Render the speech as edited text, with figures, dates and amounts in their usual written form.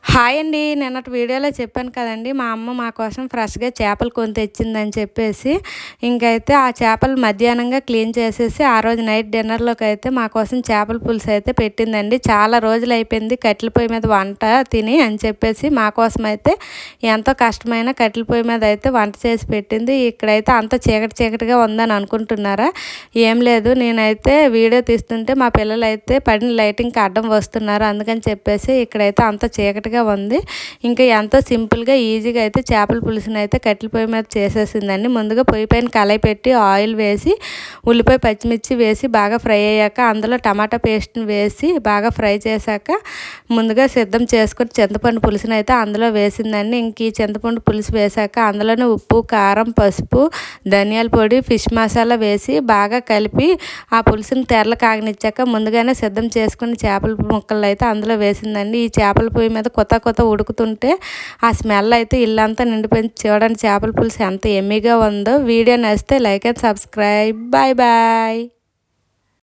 Hi అండి. నిన్నటి వీడియోలో చెప్పాను కదండీ! మా అమ్మ మా కోసం ఫ్రెష్‌గా చేపలు కొని తెచ్చిందని చెప్పేసి, ఇంకైతే ఆ చేపలు మధ్యాహ్నంగా క్లీన్ చేసేసి, ఆ రోజు నైట్ డిన్నర్‌లోకైతే మా కోసం చేపల పులుసు అయితే పెట్టిందండి. చాలా రోజులైపోయింది కట్టెల పొయ్యి మీద వంట తిని అని చెప్పేసి, మా కోసమైతే ఎంతో కష్టమైన కట్టెల పొయ్యి మీద అయితే వంట చేసి పెట్టింది. ఇక్కడైతే అంత చీకటిగా ఉందని అనుకుంటున్నారా? ఏం లేదు. నేనైతే వీడియో తీస్తుంటే మా పిల్లలైతే పడిన లైటింగ్‌కి అడ్డం వస్తున్నారు. అందుకని చెప్పేసి ఇక్కడైతే అంత చీకటిగా ఉంది. ఇంకా ఎంతో సింపుల్గా ఈజీగా అయితే చేపల పులుసుని అయితే కట్టెల పొయ్యి మీద చేసేసిందండి. ముందుగా పొయ్యి పైన కళాయి పెట్టి ఆయిల్ వేసి ఉల్లిపాయ పచ్చిమిర్చి వేసి బాగా ఫ్రై అయ్యాక అందులో టమాటా పేస్ట్ని వేసి బాగా ఫ్రై చేశాక ముందుగా సిద్ధం చేసుకుని చింతపండు పులుసుని అయితే అందులో వేసిందండి. ఇంక ఈ చింతపండు పులుసు వేశాక అందులోనే ఉప్పు కారం పసుపు ధనియాల పొడి ఫిష్ మసాలా వేసి బాగా కలిపి ఆ పులుసుని తెరలు కాగనిచ్చాక ముందుగానే సిద్ధం చేసుకుని చేపల ముక్కలు అయితే అందులో వేసిందండి. ఈ చేపల పొయ్యి మీద కొత్త ఉడుకుతుంటే ఆ స్మెల్ అయితే ఇల్లంతా నిండిపోయింది. చూడండి చేపల పులుసు ఎంత ఎమ్మీగా ఉందో. వీడియో నచ్చితే లైక్ అండ్ సబ్స్క్రైబ్. బాయ్.